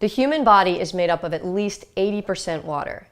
The human body is made up of at least 80% water.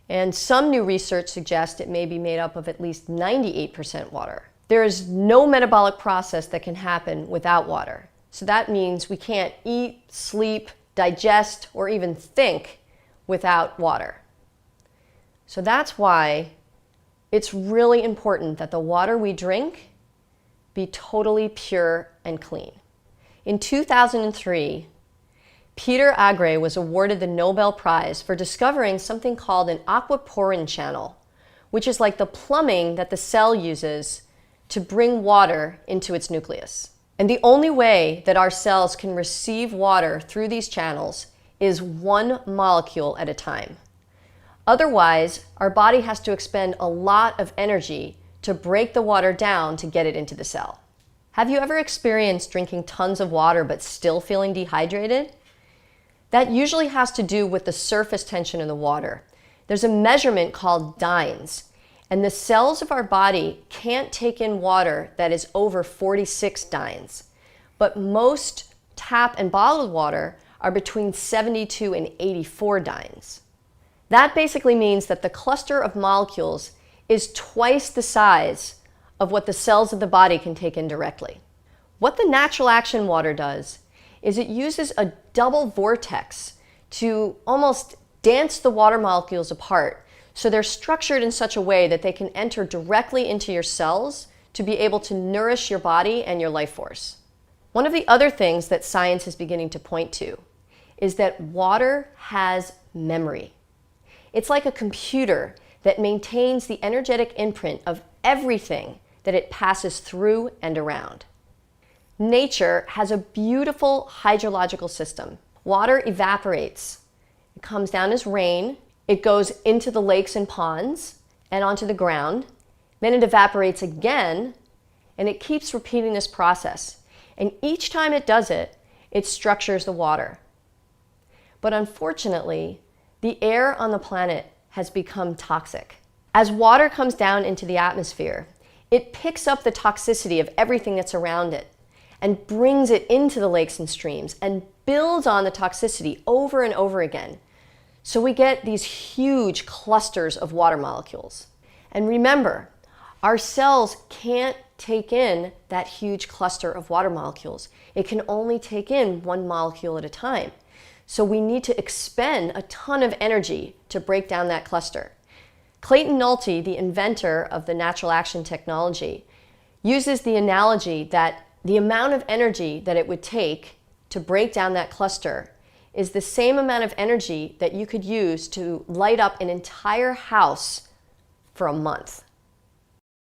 And some new research suggests it may be made up of at least 98% water. There is no metabolic process that can happen without water. So that means we can't eat, sleep, digest, or even think without water. So that's why it's really important that the water we drink be totally pure and clean. In 2003, Peter Agre was awarded the Nobel Prize for discovering something called an aquaporin channel, which is like the plumbing that the cell uses to bring water into its nucleus. And the only way that our cells can receive water through these channels is one molecule at a time. Otherwise, our body has to expend a lot of energy to break the water down to get it into the cell. Have you ever experienced drinking tons of water but still feeling dehydrated? That usually has to do with the surface tension in the water. There's a measurement called dynes, and the cells of our body can't take in water that is over 46 dynes. But most tap and bottled water are between 72 and 84 dynes. That basically means that the cluster of molecules is twice the size of what the cells of the body can take in directly. What the natural action water does is it uses a double vortex to almost dance the water molecules apart. So they're structured in such a way that they can enter directly into your cells to be able to nourish your body and your life force. One of the other things that science is beginning to point to is that water has memory. It's like a computer that maintains the energetic imprint of everything that it passes through and around. Nature has a beautiful hydrological system. Water evaporates. It comes down as rain. It goes into the lakes and ponds and onto the ground. Then it evaporates again, and it keeps repeating this process. And each time it does it, it structures the water. But unfortunately, the air on the planet has become toxic. As water comes down into the atmosphere, it picks up the toxicity of everything that's around it and brings it into the lakes and streams and builds on the toxicity over and over again. So we get these huge clusters of water molecules. And remember, our cells can't take in that huge cluster of water molecules. It can only take in one molecule at a time. So we need to expend a ton of energy to break down that cluster. Clayton Nolte, the inventor of the natural action technology, uses the analogy that the amount of energy that it would take to break down that cluster is the same amount of energy that you could use to light up an entire house for a month.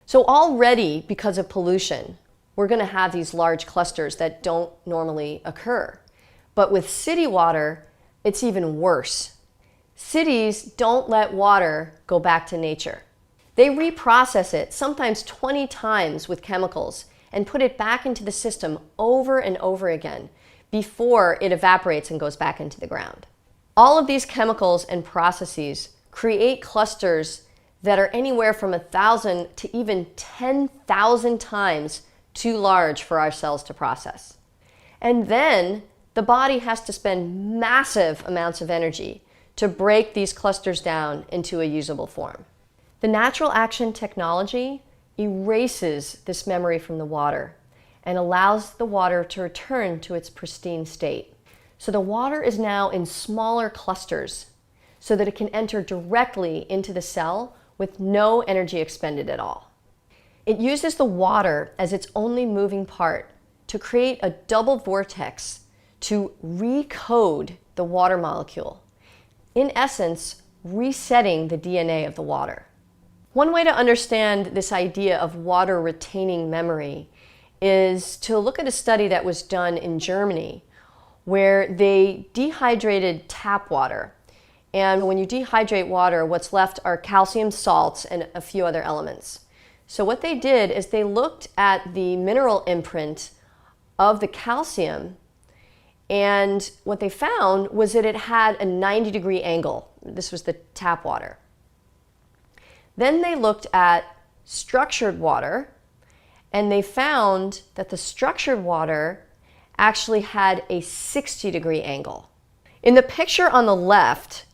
So already, because of pollution, we're going to have these large clusters that don't normally occur. But with city water, it's even worse. Cities don't let water go back to nature. They reprocess it, sometimes 20 times with chemicals, and put it back into the system over and over again before it evaporates and goes back into the ground. All of these chemicals and processes create clusters that are anywhere from 1,000 to even 10,000 times too large for our cells to process. And then the body has to spend massive amounts of energy to break these clusters down into a usable form. The natural action technology erases this memory from the water and allows the water to return to its pristine state. So the water is now in smaller clusters so that it can enter directly into the cell with no energy expended at all. It uses the water as its only moving part to create a double vortex to recode the water molecule, in essence, resetting the DNA of the water. One way to understand this idea of water retaining memory is to look at a study that was done in Germany where they dehydrated tap water. And when you dehydrate water, what's left are calcium salts and a few other elements. So what they did is they looked at the mineral imprint of the calcium, and what they found was that it had a 90-degree angle. This was the tap water. Then they looked at structured water, and they found that the structured water actually had a 60-degree angle. In the picture on the left,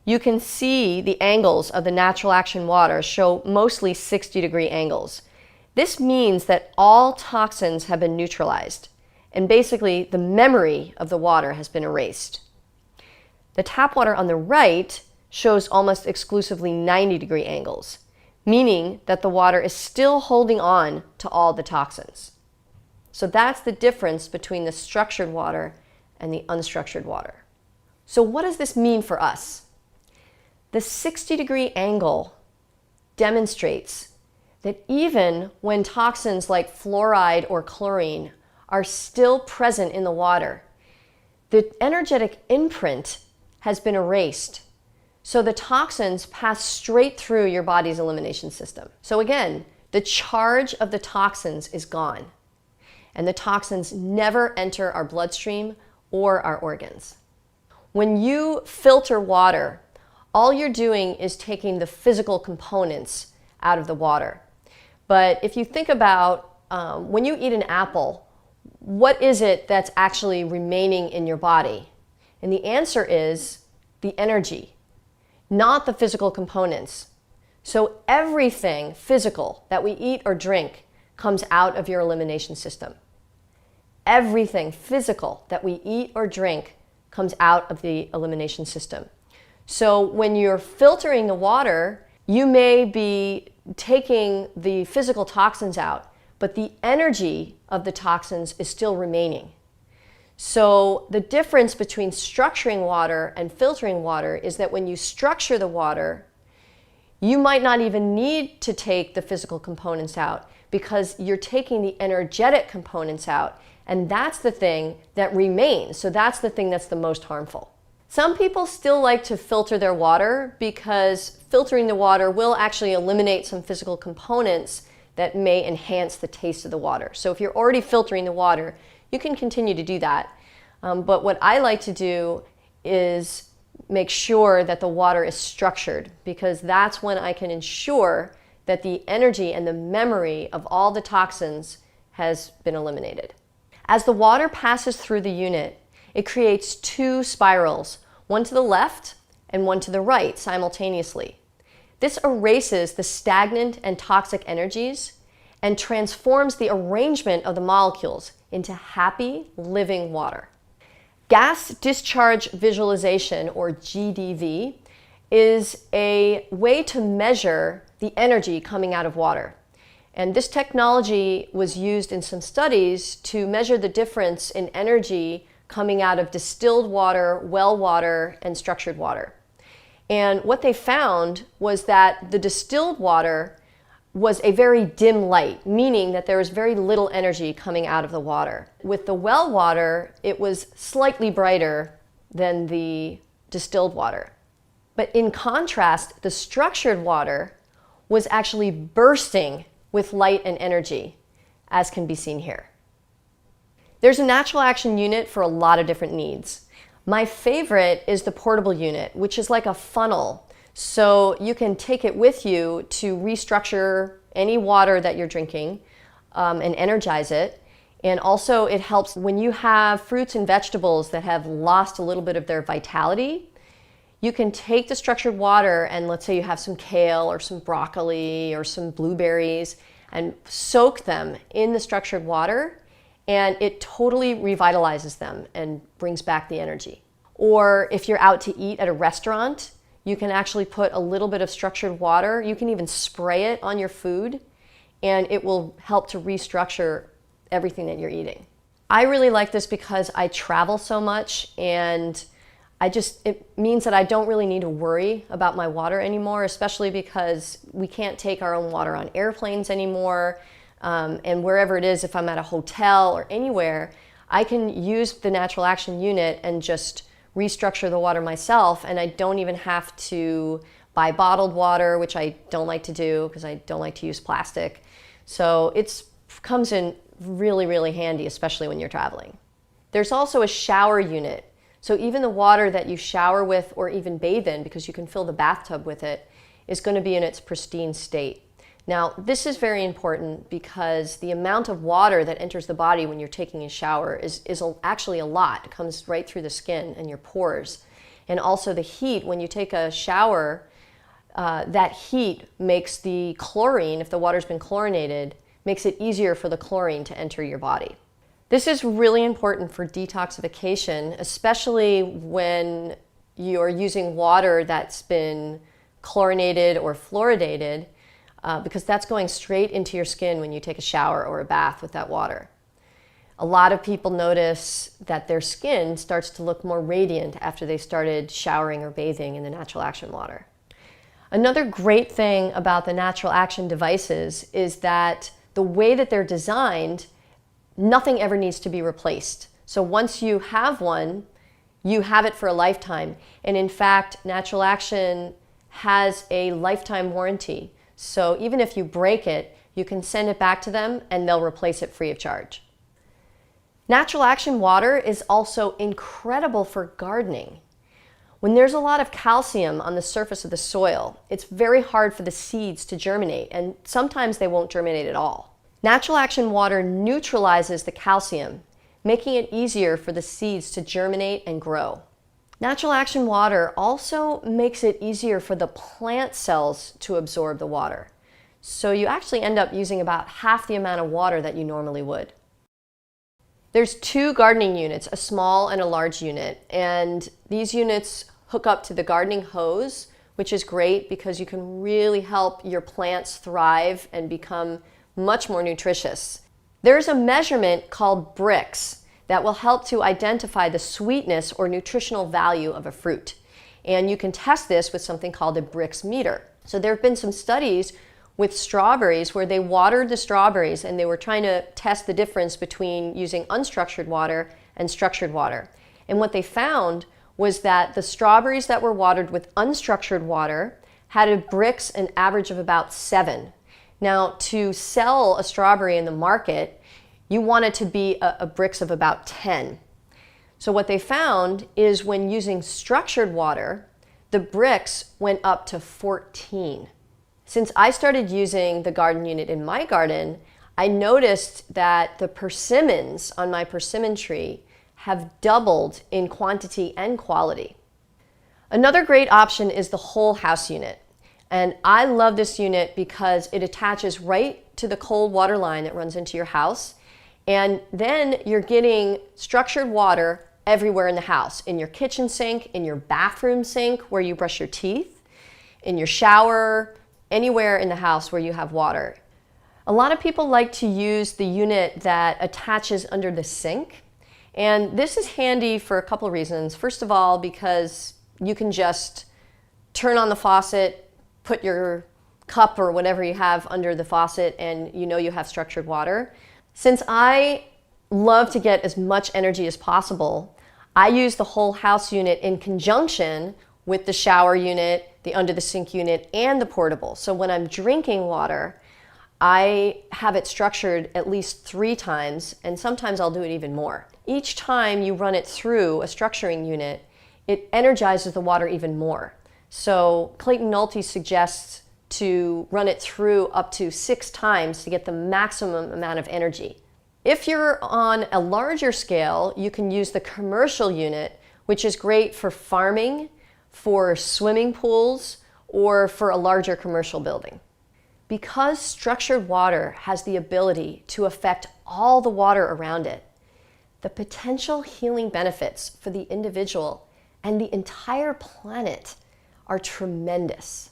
you can see the angles of the natural action water show mostly 60-degree angles. This means that all toxins have been neutralized, and basically the memory of the water has been erased. The tap water on the right shows almost exclusively 90-degree angles, meaning that the water is still holding on to all the toxins. So that's the difference between the structured water and the unstructured water. So what does this mean for us? The 60-degree angle demonstrates that even when toxins like fluoride or chlorine are still present in the water, the energetic imprint has been erased. So the toxins pass straight through your body's elimination system. So again, the charge of the toxins is gone, and the toxins never enter our bloodstream or our organs. When you filter water, all you're doing is taking the physical components out of the water. But if you think about when you eat an apple, what is it that's actually remaining in your body? And the answer is the energy, not the physical components. So everything physical that we eat or drink comes out of your elimination system. Everything physical that we eat or drink comes out of the elimination system. So when you're filtering the water, you may be taking the physical toxins out, but the energy of the toxins is still remaining. So the difference between structuring water and filtering water is that when you structure the water, you might not even need to take the physical components out because you're taking the energetic components out, and that's the thing that remains. So that's the thing that's the most harmful. Some people still like to filter their water because filtering the water will actually eliminate some physical components that may enhance the taste of the water. So if you're already filtering the water, you can continue to do that. But what I like to do is make sure that the water is structured, because that's when I can ensure that the energy and the memory of all the toxins has been eliminated. As the water passes through the unit, it creates two spirals, one to the left and one to the right simultaneously. This erases the stagnant and toxic energies and transforms the arrangement of the molecules into happy, living water. Gas discharge visualization, or GDV, is a way to measure the energy coming out of water. And this technology was used in some studies to measure the difference in energy coming out of distilled water, well water, and structured water. And what they found was that the distilled water was a very dim light, meaning that there was very little energy coming out of the water. With the well water, it was slightly brighter than the distilled water. But in contrast, the structured water was actually bursting with light and energy, as can be seen here. There's a natural action unit for a lot of different needs. My favorite is the portable unit, which is like a funnel. So you can take it with you to restructure any water that you're drinking and energize it. And also it helps when you have fruits and vegetables that have lost a little bit of their vitality. You can take the structured water and let's say you have some kale or some broccoli or some blueberries and soak them in the structured water, and it totally revitalizes them and brings back the energy. Or if you're out to eat at a restaurant, you can actually put a little bit of structured water. You can even spray it on your food, and it will help to restructure everything that you're eating. I really like this because I travel so much, and it means that I don't really need to worry about my water anymore, especially because we can't take our own water on airplanes anymore. And wherever it is, if I'm at a hotel or anywhere, I can use the natural action unit and just restructure the water myself, and I don't even have to buy bottled water, which I don't like to do because I don't like to use plastic. So it comes in really, really handy, especially when you're traveling. There's also a shower unit. So even the water that you shower with or even bathe in, because you can fill the bathtub with it, is going to be in its pristine state. Now, this is very important because the amount of water that enters the body when you're taking a shower is actually a lot. It comes right through the skin and your pores. And also the heat, when you take a shower, that heat makes the chlorine, if the water's been chlorinated, makes it easier for the chlorine to enter your body. This is really important for detoxification, especially when you're using water that's been chlorinated or fluoridated, because that's going straight into your skin when you take a shower or a bath with that water. A lot of people notice that their skin starts to look more radiant after they started showering or bathing in the Natural Action water. Another great thing about the Natural Action devices is that the way that they're designed, nothing ever needs to be replaced. So once you have one, you have it for a lifetime. And in fact, Natural Action has a lifetime warranty. So even if you break it, you can send it back to them and they'll replace it free of charge. Natural Action water is also incredible for gardening. When there's a lot of calcium on the surface of the soil, it's very hard for the seeds to germinate, and sometimes they won't germinate at all. Natural Action water neutralizes the calcium, making it easier for the seeds to germinate and grow. Natural Action water also makes it easier for the plant cells to absorb the water. So you actually end up using about half the amount of water that you normally would. There's 2 gardening units, a small and a large unit, and these units hook up to the gardening hose, which is great because you can really help your plants thrive and become much more nutritious. There's a measurement called Brix that will help to identify the sweetness or nutritional value of a fruit. And you can test this with something called a Brix meter. So there have been some studies with strawberries where they watered the strawberries and they were trying to test the difference between using unstructured water and structured water. And what they found was that the strawberries that were watered with unstructured water had a Brix, an average of about 7. Now, to sell a strawberry in the market, you want it to be a Brix of about 10. So what they found is when using structured water, the Brix went up to 14. Since I started using the garden unit in my garden, I noticed that the persimmons on my persimmon tree have doubled in quantity and quality. Another great option is the whole house unit. And I love this unit because it attaches right to the cold water line that runs into your house. And then you're getting structured water everywhere in the house, in your kitchen sink, in your bathroom sink where you brush your teeth, in your shower, anywhere in the house where you have water. A lot of people like to use the unit that attaches under the sink. And this is handy for a couple of reasons. First of all, because you can just turn on the faucet, put your cup or whatever you have under the faucet, and you know you have structured water. Since I love to get as much energy as possible, I use the whole house unit in conjunction with the shower unit, the under the sink unit, and the portable. So when I'm drinking water, I have it structured at least 3 times, and sometimes I'll do it even more. Each time you run it through a structuring unit, it energizes the water even more. So Clayton Nolte suggests to run it through up to 6 times to get the maximum amount of energy. If you're on a larger scale, you can use the commercial unit, which is great for farming, for swimming pools, or for a larger commercial building. Because structured water has the ability to affect all the water around it, the potential healing benefits for the individual and the entire planet are tremendous.